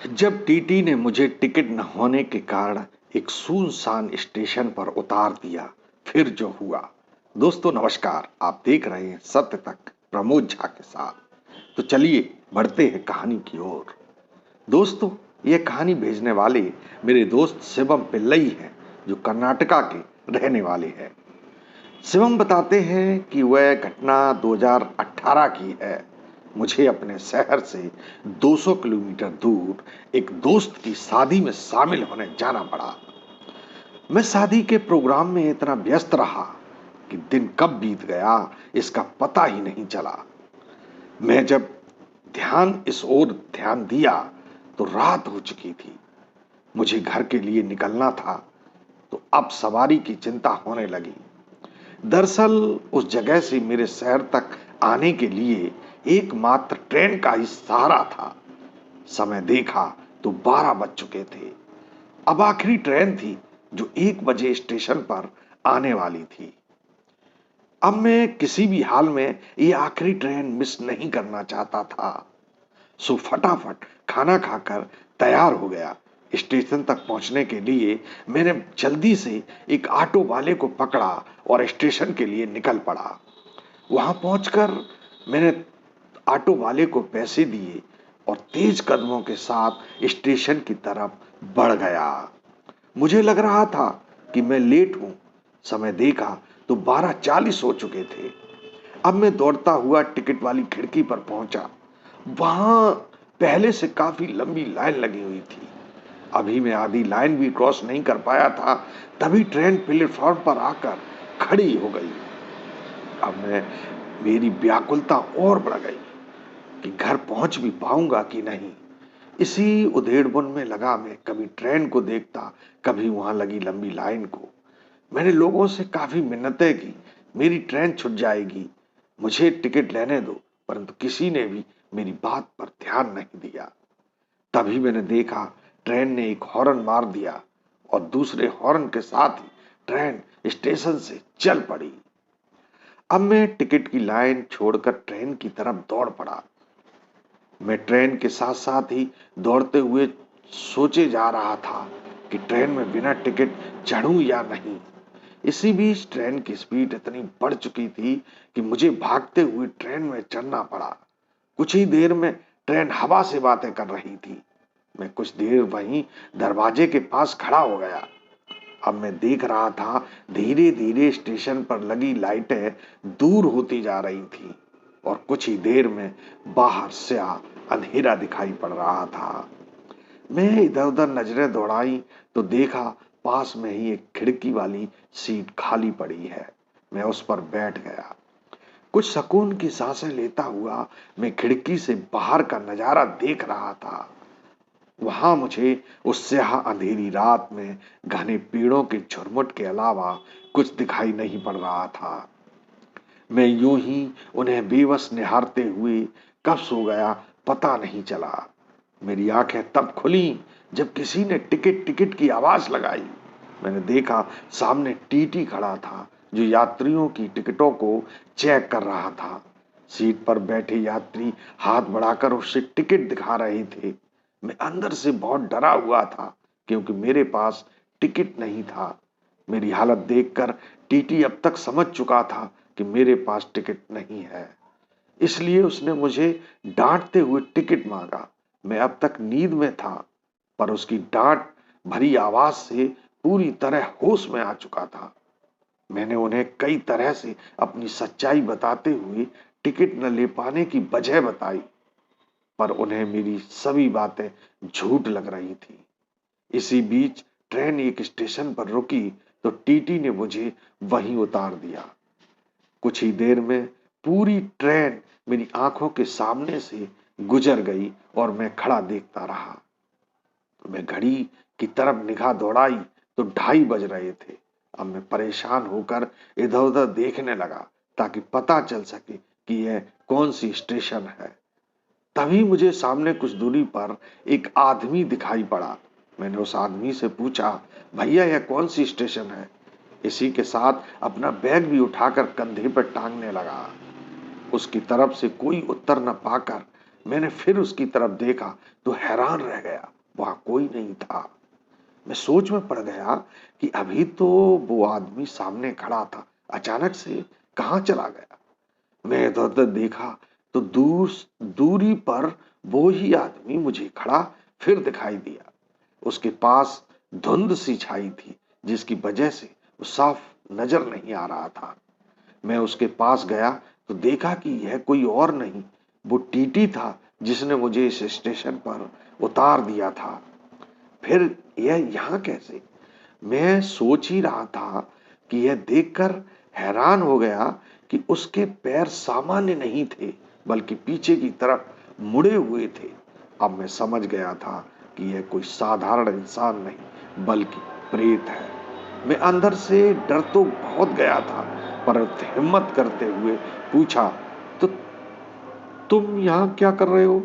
जब टीटी ने मुझे टिकट न होने के कारण एक सुनसान स्टेशन पर उतार दिया, फिर जो हुआ। दोस्तों नमस्कार, आप देख रहे हैं सत्य तक प्रमोद झा के साथ। तो चलिए बढ़ते हैं कहानी की ओर। दोस्तों, यह कहानी भेजने वाले मेरे दोस्त शिवम पिल्लई हैं, जो कर्नाटका के रहने वाले हैं। शिवम बताते हैं कि वह घटना 2018 की है। मुझे अपने शहर से 200 किलोमीटर दूर एक दोस्त की शादी में शामिल होने जाना पड़ा। मैं शादी के प्रोग्राम में इतना व्यस्त रहा कि दिन कब बीत गया इसका पता ही नहीं चला। मैं जब इस ओर ध्यान दिया तो रात हो चुकी थी। मुझे घर के लिए निकलना था, तो अब सवारी की चिंता होने लगी। दरअसल उस जगह से मेरे शहर तक आने के लिए एकमात्र ट्रेन का ही सहारा था। समय देखा तो 12 बज चुके थे। अब आखिरी ट्रेन थी जो 1 बजे स्टेशन पर आने वाली थी। अब मैं किसी भी हाल में ये आखिरी ट्रेन मिस नहीं करना चाहता था। सो फटाफट खाना खाकर तैयार हो गया। स्टेशन तक पहुंचने के लिए मैंने जल्दी से एक ऑटो वाले को पकड़ा और स्टेशन के लिए निकल पड़ा। वहां पहुंचकर मैंने ऑटो वाले को पैसे दिए और तेज कदमों के साथ स्टेशन की तरफ बढ़ गया। मुझे लग रहा था कि मैं लेट हूं। समय देखा तो 12:40 हो चुके थे। अब मैं दौड़ता हुआ टिकट वाली खिड़की पर पहुंचा। वहां पहले से काफी लंबी लाइन लगी हुई थी। अभी मैं आधी लाइन भी क्रॉस नहीं कर पाया था, तभी ट्रेन प्लेटफॉर्म पर आकर खड़ी हो गई। अब मैं मेरी व्याकुलता और बढ़ गई कि घर पहुंच भी पाऊंगा कि नहीं। इसी उधेड़बुन में लगा मैं कभी ट्रेन को देखता, कभी वहां लगी लंबी लाइन को। मैंने लोगों से काफी मिन्नतें की, मेरी ट्रेन छूट जाएगी, मुझे टिकट लेने दो, परंतु किसी ने भी मेरी बात पर ध्यान नहीं दिया। तभी मैंने देखा ट्रेन ने एक हॉर्न मार दिया और दूसरे हॉर्न के साथ ही ट्रेन स्टेशन से चल पड़ी। अब मैं टिकट की लाइन छोड़कर ट्रेन की तरफ दौड़ पड़ा। मैं ट्रेन के साथ साथ ही दौड़ते हुए सोचे जा रहा था कि ट्रेन में बिना टिकट चढ़ूं या नहीं। इसी बीच ट्रेन की स्पीड इतनी बढ़ चुकी थी कि मुझे भागते हुए ट्रेन में चढ़ना पड़ा। कुछ ही देर में ट्रेन हवा से बातें कर रही थी। मैं कुछ देर वहीं दरवाजे के पास खड़ा हो गया। अब मैं देख रहा था धीरे धीरे स्टेशन पर लगी लाइटें दूर होती जा रही थी और कुछ ही देर में बाहर से अंधेरा दिखाई पड़ रहा था। मैं इधर उधर नजरें दौड़ाई तो देखा पास में ही एक खिड़की वाली सीट खाली पड़ी है। मैं उस पर बैठ गया। कुछ सुकून की सांसें लेता हुआ मैं खिड़की से बाहर का नजारा देख रहा था। वहां मुझे उस स्याह अंधेरी रात में घने पेड़ों के झुरमुट के अलावा कुछ दिखाई नहीं पड़ रहा था। मैं यूं ही उन्हें बेबस निहारते हुए कब सो गया पता नहीं चला। मेरी आंखें तब खुली जब किसी ने टिकट टिकट की आवाज लगाई। मैंने देखा सामने टीटी खड़ा था, जो यात्रियों की टिकटों को चेक कर रहा था। सीट पर बैठे यात्री हाथ बढ़ाकर उससे टिकट दिखा रहे थे। मैं अंदर से बहुत डरा हुआ था, क्योंकि मेरे पास टिकट नहीं था। मेरी हालत देखकर टीटी अब तक समझ चुका था कि मेरे पास टिकट नहीं है, इसलिए उसने मुझे डांटते हुए टिकट मांगा। मैं अब तक नींद में था, पर उसकी डांट भरी आवाज से पूरी तरह होश में आ चुका था। मैंने उन्हें कई तरह से अपनी सच्चाई बताते हुए टिकट न ले पाने की वजह बताई, पर उन्हें मेरी सभी बातें झूठ लग रही थी। इसी बीच ट्रेन एक स्टेशन पर रुकी तो टीटी ने मुझे वहीं उतार दिया। कुछ ही देर में पूरी ट्रेन मेरी आंखों के सामने से गुजर गई और मैं खड़ा देखता रहा। मैं घड़ी की तरफ निगाह दौड़ाई तो 2:30 बज रहे थे। अब मैं परेशान होकर इधर उधर देखने लगा ताकि पता चल सके कि यह कौन सी स्टेशन है। तभी मुझे सामने कुछ दूरी पर एक आदमी दिखाई पड़ा। मैंने उस आदमी से पूछा, भैया यह कौन सी स्टेशन है? इसी के साथ अपना बैग भी उठाकर कंधे पर टांगने लगा। उसकी तरफ से कोई उत्तर न पाकर मैंने फिर उसकी तरफ देखा तो हैरान रह गया। वहां कोई नहीं था। मैं सोच में पड़ गया कि अभी तो वो आदमी सामने खड़ा था, अचानक से कहाँ चला गया। मैं इधर उधर देखा तो दूरी पर वो ही आदमी मुझे खड़ा फिर दिखाई दिया। उसके पास धुंध सी छाई थी, जिसकी वजह से वो साफ नजर नहीं आ रहा था। मैं उसके पास गया तो देखा कि यह कोई और नहीं, वो टीटी था जिसने मुझे इस स्टेशन पर उतार दिया था। फिर यह यहाँ कैसे? मैं सोच ही रहा था कि यह देखकर हैरान हो गया कि उसके पैर सामान्य नहीं थे, बल्कि पीछे की तरफ मुड़े हुए थे। अब मैं समझ गया था कि यह कोई साधारण इंसान नहीं, बल्कि प्रेत है। मैं अंदर से डर तो बहुत गया था, पर हिम्मत करते हुए पूछा, तो तुम यहाँ क्या कर रहे हो?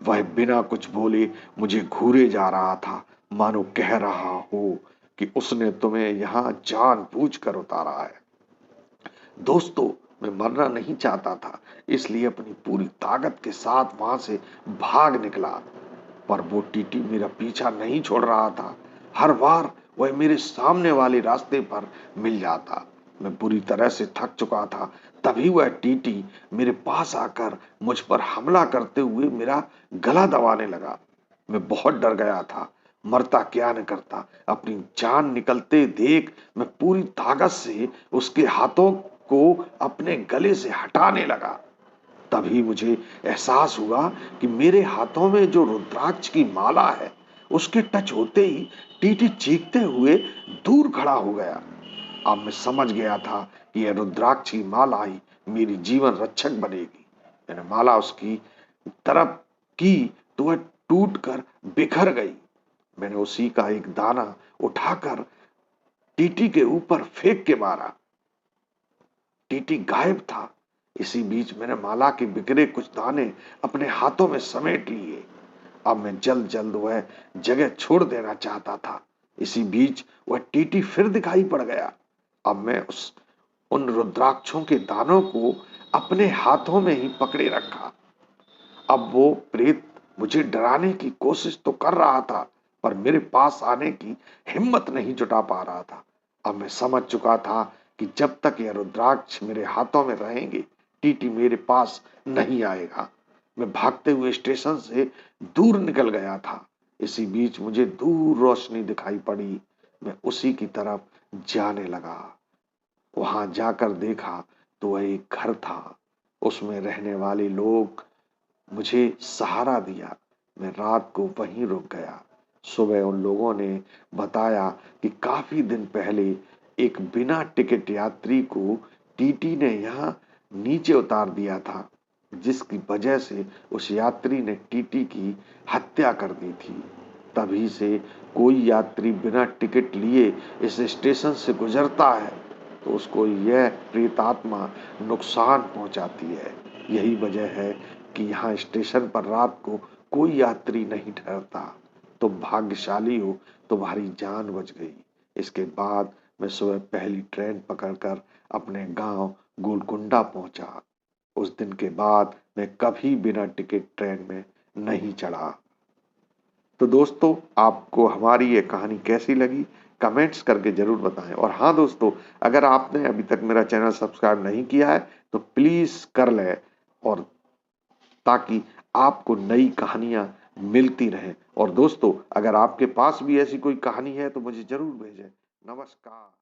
वह बिना कुछ बोले मुझे घूरे जा रहा था, मानो कह रहा हो कि उसने तुम्हें यहाँ जानबूझ कर उतारा है। दोस्तों, मैं मरना नहीं चाहता था, इसलिए अपनी पूरी ताकत के साथ वहां से भाग निकला। पर वो टीटी मेरा पीछा नहीं छोड़ रहा था। हर बार वह मेरे सामने वाले रास्ते पर मिल जाता। मैं बुरी तरह से थक चुका था। तभी वह टीटी मेरे पास आकर मुझ पर हमला करते हुए मेरा गला दबाने लगा। मैं बहुत डर गया था। मरता क्या न करता। अपनी जान निकलते देख मैं पूरी ताकत से उसके हाथों को अपने गले से हटाने लगा। तभी मुझे एहसास हुआ कि मेरे हाथों में जो रुद्राक्ष की माला है, उसके टच होते ही टीटी चीखते हुए दूर खड़ा हो गया। अब मैं समझ गया था कि यह रुद्राक्ष की माला ही मेरी जीवन रक्षक बनेगी। मैंने माला उसकी तरफ की तो वह टूट कर बिखर गई। मैंने उसी का एक दाना उठाकर टीटी के ऊपर फेंक के मारा। टीटी गायब था। इसी बीच मैंने माला के बिखरे कुछ दाने अपने हाथों में समेट लिए। अब मैं जल्द जल्द वह जगह छोड़ देना चाहता था। इसी बीच वह टीटी फिर दिखाई पड़ गया। अब मैं उस उन रुद्राक्षों के दानों को अपने हाथों में ही पकड़े रखा। अब वो प्रेत मुझे डराने की कोशिश तो कर रहा था, पर मेरे पास आने की हिम्मत नहीं जुटा पा रहा था। अब मैं समझ चुका था कि जब तक यह रुद्राक्ष मेरे हाथों में रहेंगे, टीटी मेरे पास नहीं आएगा। मैं भागते हुए स्टेशन से दूर निकल गया था। इसी बीच मुझे दूर रोशनी दिखाई पड़ी। मैं उसी की तरफ जाने लगा। वहां जाकर देखा तो वह एक घर था। उसमें रहने वाले लोग मुझे सहारा दिया। मैं रात को वहीं रुक गया। सुबह उन लोगों ने बताया कि काफी दिन पहले एक बिना टिकट यात्री को टीटी ने यहाँ नीचे उतार दिया था, जिसकी वजह से उस यात्री ने टीटी की हत्या कर दी थी। तभी से कोई यात्री बिना टिकट लिए इस स्टेशन से गुजरता है तो उसको यह प्रेतात्मा नुकसान पहुंचाती है। यही वजह है कि यहाँ स्टेशन पर रात को कोई यात्री नहीं ठहरता। तुम भाग्यशाली हो, तुम्हारी जान बच गई। इसके बाद मैं सुबह पहली ट्रेन पकड़कर अपने गांव गोलकुंडा पहुंचा। उस दिन के बाद मैं कभी बिना टिकट ट्रेन में नहीं चढ़ा। तो दोस्तों, आपको हमारी ये कहानी कैसी लगी, कमेंट्स करके जरूर बताएं। और हाँ दोस्तों, अगर आपने अभी तक मेरा चैनल सब्सक्राइब नहीं किया है तो प्लीज कर लें, और ताकि आपको नई कहानियां मिलती रहें। और दोस्तों, अगर आपके पास भी ऐसी कोई कहानी है तो मुझे जरूर भेजें। नमस्कार।